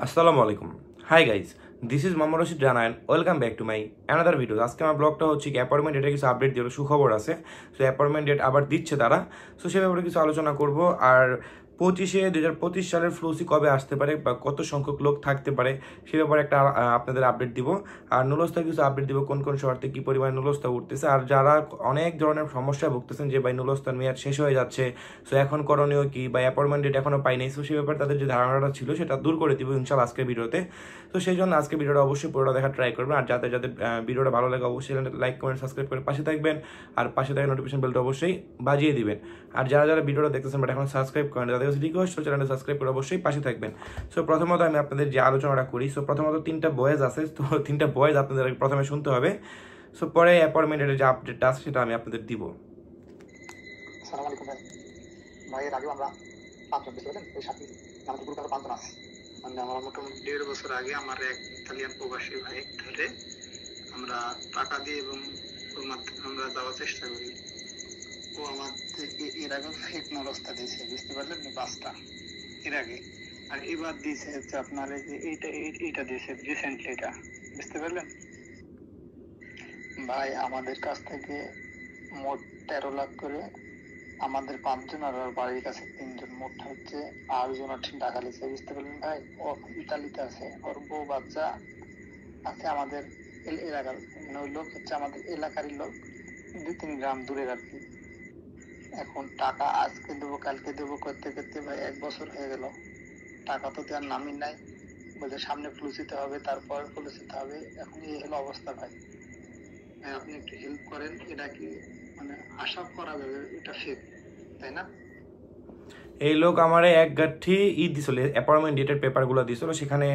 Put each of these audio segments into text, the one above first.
আসসালামু আলাইকুম। Hi guys, this is Mohammad Rashid Rana and welcome back to my another video. আজকে আমার ব্লগটা হচ্ছে কি অ্যাপয়েন্টমেন্ট ডেটের কিছু আপডেট দিল, সুখবর আছে। সো অ্যাপয়েন্টমেন্ট ডেট আবার দিচ্ছে তারা। সো সে ব্যাপারে কিছু আলোচনা করব। আর 2025 সালের ফ্লুসি কবে আসতে পারে বা কত সংখ্যক লোক থাকতে পারে সে ব্যাপারে একটা আপনাদের আপডেট দিব। আর নুলস্তার কিছু আপডেট দিব, কোন কোন শহর থেকে কী পরিমাণে নুলস্তা উঠতেছে। আর যারা অনেক ধরনের সমস্যায় ভুগতেছেন যে ভাই নুলস্তার মেয়াদ শেষ হয়ে যাচ্ছে, সো এখন করণীয় কি বা অ্যাপয়েন্টমেন্ট ডেট এখনও পাইনি, সো সে ব্যাপারে তাদের যে ধারণাটা ছিল সেটা দূর করে দিব ইনশাল্লাহ আজকের ভিডিওতে। তো সেই জন্য আজকে ভিডিওটা অবশ্যই পুরোটা দেখার ট্রাই করবেন। আর যাদের যাদের ভিডিওটা ভালো লাগে অবশ্যই লাইক কমেন্ট সাবস্ক্রাইব করে পাশে থাকবেন। আর পাশে থাকা নোটিফিকেশন বেলটা অবশ্যই বাজিয়ে দিবেন। আর যারা যারা ভিডিওটা দেখতেছেন বাট এখন সাবস্ক্রাইব করেন, তাদের কাছে রিকোয়েস্ট চ্যানেলটা সাবস্ক্রাইব করে অবশ্যই পাশে থাকবেন। সো প্রথমত আমি আপনাদের যে আলোচনাটা করি, সো প্রথমত 3টা বয়েজ আছে, তো 3টা বয়েজ আপনাদের প্রথমে শুনতে হবে। সো পরে অ্যাপয়েন্টমেন্টের যে আপডেটটা আছে সেটা আমি আপনাদের দিব। আসসালামু আলাইকুম ভাই। ভাইয়ের আগেও আমরা পাঁচজন বেশি বলেন এই সাথে আমাদের গ্রুপে আরো পাঁচজন আছে। মানে আমার মোটামুটি 1.5 বছর আগে আমার এক ইতালিয়ান প্রবাসী ভাই ধরে আমরা টাকা দিয়ে এবং ওর মাধ্যমে আমরা যাওয়ার চেষ্টা করি। ও আমাদেরকে এর আগে ফেক নরস্তা দিয়েছে, বুঝতে পারলেন, 5টা এর আগে। আর এবার দিয়েছে হচ্ছে আপনার এই যে এইটা দিয়েছে রিসেন্টলি, এটা বুঝতে পারলেন ভাই। আমাদের কাছ থেকে মোট 13 লাখ করে আমাদের 5জন আর ওর বাড়ির কাছে 3জন, মোট হচ্ছে 8জন টাকা লিখছে, বুঝতে পারলেন ভাই। ও ইতালিতে আছে, ওর বউ বাচ্চা আছে আমাদের এলাকার, মানে ওই লোক হচ্ছে আমাদের এলাকারই লোক, 2-3 গ্রাম দূরে আর কি। এখন টাকা আজকে দেবো কালকে দেবো করতে করতে ভাই 1 বছর হয়ে গেল, টাকা তো দেওয়ার নামই নাই। বলছে সামনে ফ্লুসিতে হবে, তারপর ফ্লুসিতে হবে। এখন এই হলো অবস্থা ভাই। আপনি একটু হেল্প করেন, এটা কি মানে আশা করা যাবে এটা ফেক, তাই না? এই লোক আমারে এক গাঠি দিছিল, অ্যাপয়েন্টমেন্ট ডেটের পেপারগুলো দিছিল, সেখানে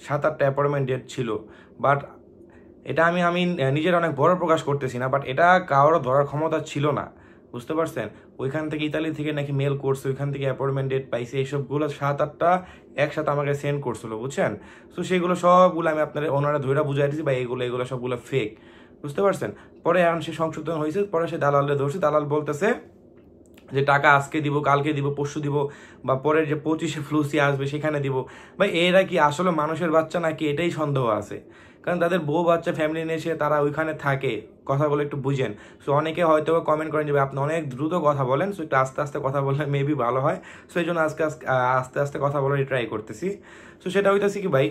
7-8টা অ্যাপয়েন্টমেন্ট ডেট ছিল। বাট এটা আমি আমি নিজের অনেক বড় প্রকাশ করতেছি না, বাট এটা কারোর ধরার ক্ষমতা ছিল না, বুঝতে পারছেন। ওইখান থেকে ইতালি থেকে নাকি মেল করছে, ওইখান থেকে অ্যাপয়েন্টমেন্ট ডেট পাইছে, এইসবগুলো 7-8টা একসাথে আমাকে সেন্ড করছিল, বুঝছেন। তো সেগুলো সবগুলো আমি আপনার ওনারা ধরে বুঝাই দিচ্ছি বা এগুলো সবগুলো ফেক, বুঝতে পারছেন। পরে এখন সে সংশোধন হয়েছে, পরে সে দালালে ধরছে, দালাল বলতেছে যে টাকা আজকে দিব, কালকে দিব, পরশু দিব, বা পরের যে 25-এ ফ্লুসি আসবে সেখানে দিব। ভাই এরা কি আসলে মানুষের বাচ্চা নাকি, এটাই সন্দেহ আছে। কারণ তাদের বউ বাচ্চা ফ্যামিলি নিয়ে এসে তারা ওইখানে থাকে, কথাগুলো একটু বুঝেন। সো অনেকে হয়তো কমেন্ট করেন যে আপনি অনেক দ্রুত কথা বলেন, সো একটু আস্তে আস্তে কথা বললে মেবি ভালো হয়। সো এই জন্য আজকে আস্তে আস্তে কথা বলার ট্রাই করতেছি। সো সেটা হইতেছি কি ভাই,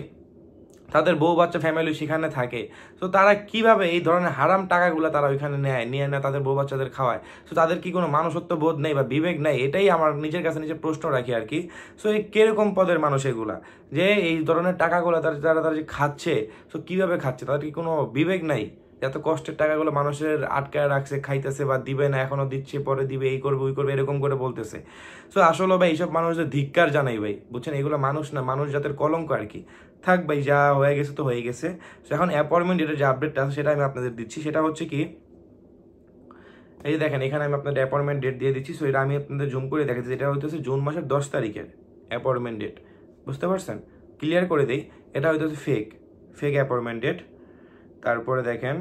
তাদের বউ বাচ্চা ফ্যামিলি সেখানে থাকে। তো তারা কিভাবে এই ধরনের হারাম টাকাগুলো তারা ওইখানে নিয়ে নেয়, তাদের বউ বাচ্চাদের খাওয়ায়। তো তাদের কি কোনো মানুষত্ব বোধ নেই বা বিবেক নেই? এটাই আমার নিজের কাছে নিজের প্রশ্ন রাখি আর কি। সো এই কিরকম পদের মানুষ এগুলা, যে এই ধরনের টাকাগুলো তারা যে খাচ্ছে, সো কিভাবে খাচ্ছে? তাদের কি কোনো বিবেক নাই? এত কষ্টের টাকাগুলো মানুষের আটকায় রাখছে, খাইতেছে বা দিবে না, এখনো দিচ্ছে, পরে দিবে, এই করবে ওই করবে, এরকম করে বলতেছে। সো আসলে ভাই এইসব মানুষদের ধিক্কার জানাই ভাই, বুঝছেন। এগুলো মানুষ না, মানুষ জাতের কলঙ্ক আর কি। থাক ভাই, যা হয়ে গেছে তো হয়ে গেছে। এখন অ্যাপয়েন্টমেন্ট ডেটের যে আপডেটটা আছে সেটা আমি আপনাদের দিচ্ছি। সেটা হচ্ছে কি, এই যে দেখেন এখানে আমি আপনাদের অ্যাপয়েন্টমেন্ট ডেট দিয়ে দিচ্ছি। সো এটা আমি আপনাদের জুম করে দেখাচ্ছি, যেটা হইতেছে জুন মাসের 10 তারিখের অ্যাপয়েন্টমেন্ট ডেট, বুঝতে পারছেন। ক্লিয়ার করে দিই, এটা হইতেছে ফেক অ্যাপয়েন্টমেন্ট ডেট। তারপরে দেখেন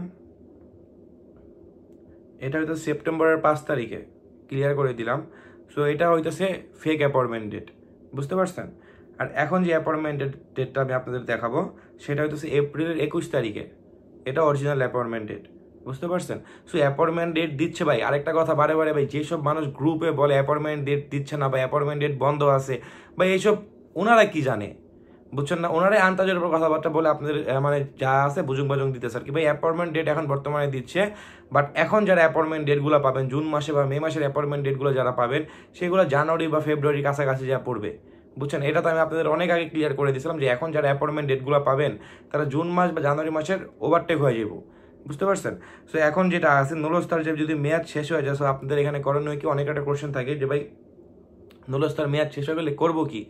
এটা হইতেছে সেপ্টেম্বরের 5 তারিখে, ক্লিয়ার করে দিলাম। সো এটা হইতেছে ফেক অ্যাপয়েন্টমেন্ট ডেট, বুঝতে পারছেন। আর এখন যে অ্যাপয়েন্টমেন্ট ডেটটা আমি আপনাদের দেখাবো সেটা হইতেছে এপ্রিলের 21 তারিখে, এটা অরিজিনাল অ্যাপয়েন্টমেন্ট ডেট, বুঝতে পারছেন। সো অ্যাপয়েন্টমেন্ট ডেট দিচ্ছে ভাই। আরেকটা কথা বারে বারে ভাই, যেসব মানুষ গ্রুপে বলে অ্যাপয়েন্টমেন্ট ডেট দিচ্ছে না বা অ্যাপয়েন্টমেন্ট ডেট বন্ধ আছে, বা এইসব ওনারা কি জানে, বুঝছেন না। ওনারাই আন্তাজের উপর কথাবার্তা বলে আপনাদের মানে যা আছে বুজুং বাজুং দিতেছে আর কি। ভাই অ্যাপয়েন্টমেন্ট ডেট এখন বর্তমানে দিচ্ছে, বাট এখন যারা অ্যাপয়েন্টমেন্ট ডেটগুলো পাবেন জুন মাসে বা মে মাসের অ্যাপয়েন্টমেন্ট ডেটগুলো যারা পাবেন, সেগুলো জানুয়ারি বা ফেব্রুয়ারির কাছাকাছি যা পড়বে, বুঝছেন। এটা তো আমি আপনাদের অনেক আগে ক্লিয়ার করে দিয়েছিলাম যে এখন যারা অ্যাপয়েন্টমেন্ট ডেটগুলো পাবেন তারা জুন মাস বা জানুয়ারি মাসের ওভারটেক হয়ে যাব, বুঝতে পারছেন। সো এখন যেটা আছে নুলস্তার যে যদি মেয়াদ শেষ হয়ে যায়, সো আপনাদের এখানে করণীয় কি, অনেক একটা কোশ্চেন থাকে যে ভাই নুলস্তার মেয়াদ শেষ হয়ে গেলে করবো কি।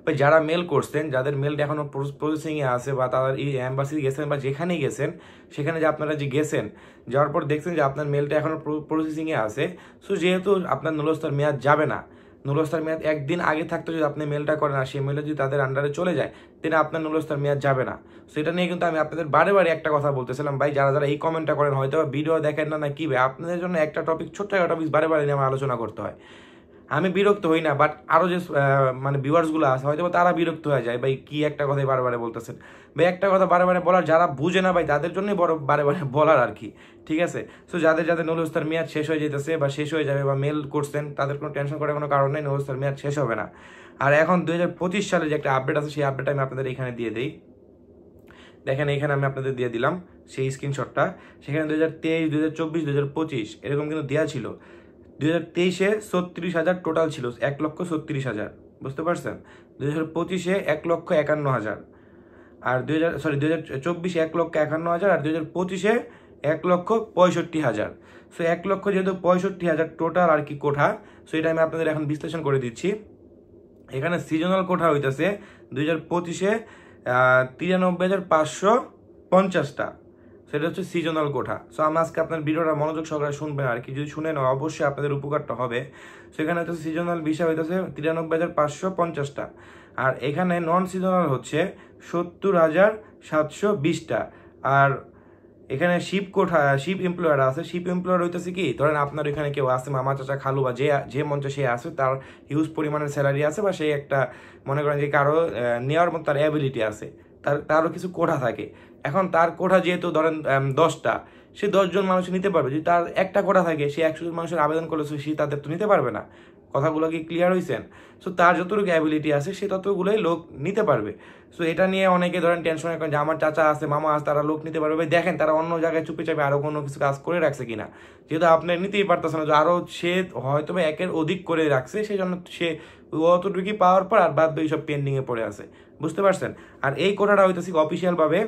ভাই যারা মেল করছেন, যাদের মেলটা এখনো প্রসেসিংয়ে আছে বা তাদের এই অ্যাম্বাসি গেছেন বা যেখানেই গেছেন, সেখানে যে আপনারা যে গেছেন, যাওয়ার পর দেখছেন যে আপনার মেলটা এখনো প্রসেসিংয়ে আছে, সো যেহেতু আপনার নুলস্তার মেয়াদ যাবে না, নুলস্তার মেয়াদ একদিন আগে থাকতে যদি আপনি মেলটা করেন আর সেই মেলটা যদি তাদের আন্ডারে চলে যায়, তাহলে আপনার নুলস্তার মেয়াদ যাবে না। সেটা নিয়ে কিন্তু আমি আপনাদের বারে বারে একটা কথা বলতেছিলাম ভাই, যারা যারা এই কমেন্টটা করেন হয়তো ভিডিও দেখেন না কি ভাই, আপনাদের জন্য একটা টপিক, ছোট্ট একটা টপিক বারে বারে নিয়ে আমার আলোচনা করতে হয়। আমি বিরক্ত হই না, বাট আরও যে মানে ভিউয়ার্সগুলো আছে হয়তো তারা বিরক্ত হয়ে যায়, ভাই কি একটা কথাই বারে বলতেছেন ভাই, একটা কথা বারে বলার, যারা বুঝে না ভাই তাদের জন্যই বড় বারে বলার আর কি, ঠিক আছে। সো যাদের নুরুল ইসলামের মেয়াদ শেষ হয়ে যেতেছে বা শেষ হয়ে যাবে বা মেল করছেন, তাদের কোনো টেনশন করার কোনো কারণ নেই, নুরুল ইসলামের মেয়াদ শেষ হবে না। আর এখন 2025 সালে যে একটা আপডেট আছে, সেই আপডেটটা আমি আপনাদের এখানে দিয়ে দিই। দেখেন এখানে আমি আপনাদের দিয়ে দিলাম সেই স্ক্রিনশটটা। সেখানে 2023, 2024, 2025 এরকম কিন্তু দেওয়া ছিল। 2023-এ 36,000 টোটাল ছিল, 1,36,000, বুঝতে পারছেন। 2025-এ 1,51,000, আর 2024-এ 1,51,000, আর 2025-এ 1,65,000। সো 1,00,000 যেহেতু 65,000 টোটাল আর কি কোঠা। সো এটা আমি আপনাদের এখন বিশ্লেষণ করে দিচ্ছি। এখানে সিজনাল কোঠা হইতেছে 2025-এ 93,550টা, সেটা হচ্ছে সিজনাল কোঠা। সো আমি আজকে আপনার ভিডিওটা মনোযোগ সহকারে শুনবেন আর কি, যদি শুনেন অবশ্যই আপনাদের উপকারটা হবে। সেখানে হচ্ছে সিজনাল বিষয় হইতেছে 93,550টা, আর এখানে নন সিজনাল হচ্ছে 70,720টা। আর এখানে শিপ এমপ্লয়ার আছে। শিপ এমপ্লয়ার হইতেছে কি, ধরেন আপনার এখানে কেউ আছে, মামা চাচা খালু বা যে মঞ্চে সে আছে, তার হিউজ পরিমাণের স্যালারি আছে, বা সে একটা মনে করেন যে কারো নেওয়ার মতো তার অ্যাবিলিটি আছে, তারও কিছু কোঠা থাকে। এখন তার কোঠা যেহেতু ধরেন 10টা, সে 10 জন মানুষ নিতে পারবে। যদি তার একটা কোঠা থাকে, সে 100 জন মানুষের আবেদন করলে সে তাদের তো নিতে পারবে না। কথাগুলো কি ক্লিয়ার হয়েছেন? সো তার যতটুকু অ্যাবিলিটি আছে সে ততগুলোই লোক নিতে পারবে। সো এটা নিয়ে অনেকে ধরেন টেনশন করেন যে আমার চাচা আছে, মামা আছে, তারা লোক নিতে পারবে। দেখেন তারা অন্য জায়গায় চুপে চাপে আরো কোনো কিছু কাজ করে রাখছে কিনা, যেহেতু আপনি নিতেই পারতেছেন না, যে আরো সে হয়তো বা একের অধিক করে রাখছে, সেই জন্য সে অতটুকুই পাওয়ার পর আর বাদ বাকি সব পেন্ডিং এ পড়ে আছে, বুঝতে পারছেন। আর এই কোটাটা হইতেছে অফিসিয়াল ভাবে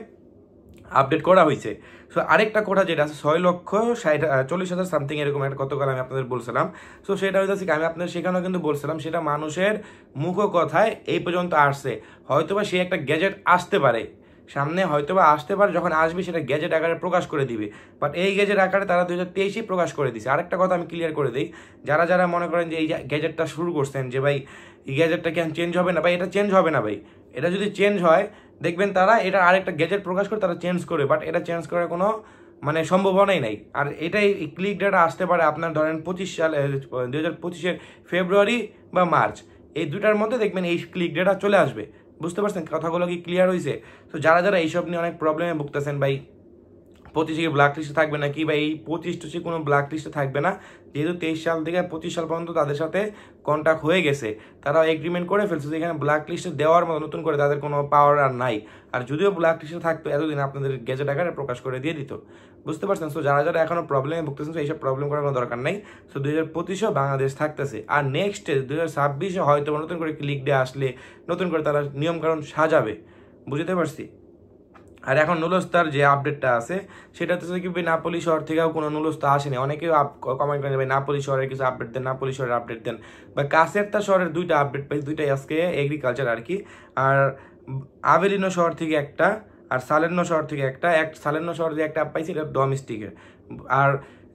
আপডেট করা হয়েছে। সো আরেকটা কোঠা যেটা আছে 6,40,000 সামথিং এরকম একটা গতকাল আমি আপনাদের বলছিলাম। সো সেটা হইতেছে আমি আপনাদের সেখানেও কিন্তু বলছিলাম, সেটা মানুষের মুখ কথায় এই পর্যন্ত আসছে। হয়তোবা সে একটা গ্যাজেট আসতে পারে সামনে, হয়তোবা আসতে পারে, যখন আসবে সেটা গ্যাজেট আকারে প্রকাশ করে দিবে। বাট এই গ্যাজেট আকারে তারা 2023-এই প্রকাশ করে দিছে। আরেকটা কথা আমি ক্লিয়ার করে দিই, যারা মনে করেন যে এই গ্যাজেটটা শুরু করছেন যে ভাই এই গ্যাজেটটা কেন চেঞ্জ হবে না, ভাই এটা চেঞ্জ হবে না ভাই। এটা যদি চেঞ্জ হয় দেখবেন তারা এটা আরেকটা গ্যাজেট প্রকাশ করে তারা চেঞ্জ করে, বাট এটা চেঞ্জ করার কোনো মানে সম্ভাবনাই নাই। আর এটাই ক্লিক ডেটা আসতে পারে আপনার ধরেন 2025-এর ফেব্রুয়ারি বা মার্চ, এই দুটার মধ্যে দেখবেন এই ক্লিক ডেটা চলে আসবে, বুঝতে পারছেন। কথাগুলো কি ক্লিয়ার হয়েছে? তো যারা এইসব নিয়ে অনেক প্রবলেমে ভুগতেছেন, ভাই 25 ব্ল্যাক লিস্টে থাকবে নাকি, বা এই 25 কোনো ব্ল্যাক লিস্টে থাকবে না, যেহেতু 23 সাল থেকে 25 সাল পর্যন্ত তাদের সাথে কন্ট্যাক্ট হয়ে গেছে, তারা এগ্রিমেন্ট করে ফেলছে যে এখানে ব্ল্যাক লিস্টে দেওয়ার মতো নতুন করে তাদের কোনো পাওয়ার আর নাই। আর যদিও ব্ল্যাক লিস্টে থাকতো এতদিন আপনাদের গেজেট আকারে প্রকাশ করে দিয়ে দিত, বুঝতে পারছেন। সো যারা এখনো প্রবলেমে ভুগতেছেন, এইসব প্রবলেম করার কোনো দরকার নাই। সো 2025-এও বাংলাদেশ থাকতেছে, আর নেক্সট 2026-এ হয়তো নতুন করে ক্লিক ডে আসলে নতুন করে তারা নিয়মকানুন সাজাবে, বুঝতে পারছি। আর এখন নুলস্তার যে আপডেটটা আছে সেটা হচ্ছে কি নাপোলি শহর থেকেও কোনো নুলস্তা আসেনি। অনেকেও কমেন্ট করেন ভাই নাপোলি শহরের কিছু আপডেট দেন, নাপোলি শহরের আপডেট দেন। বা কাসেরতা শহরের 2টা আপডেট পাই, 2টাই আজকে এগ্রিকালচার আর কি। আর আভেলিনো শহর থেকে একটা, আর সালের্নো শহর থেকে একটা। সালের্নো শহর যে একটা পাইছি এটা ডোমেস্টিকের। আর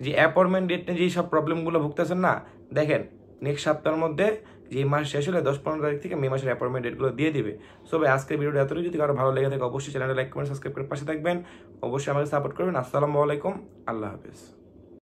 যে অ্যাপয়েন্টমেন্ট ডেট নিয়ে যেসব প্রবলেমগুলো ভুগতেছেন না, দেখেন নেক্সট সপ্তাহের মধ্যে যে মাস শেষ হলে 10-15 তারিখ থেকে মে মাসের অ্যাপয়েন্টমেন্ট ডেটগুলো দিয়ে দিবে। সো ভাই আজকের ভিডিওটা এতটুকু, যদি কারো ভালো লেগে থাকে অবশ্যই চ্যানেলটা লাইক কমেন্ট সাবস্ক্রাইব করে পাশে থাকবেন, অবশ্যই আমাকে সাপোর্ট করবেন। আসসালামু আলাইকুম, আল্লাহ হাফেজ।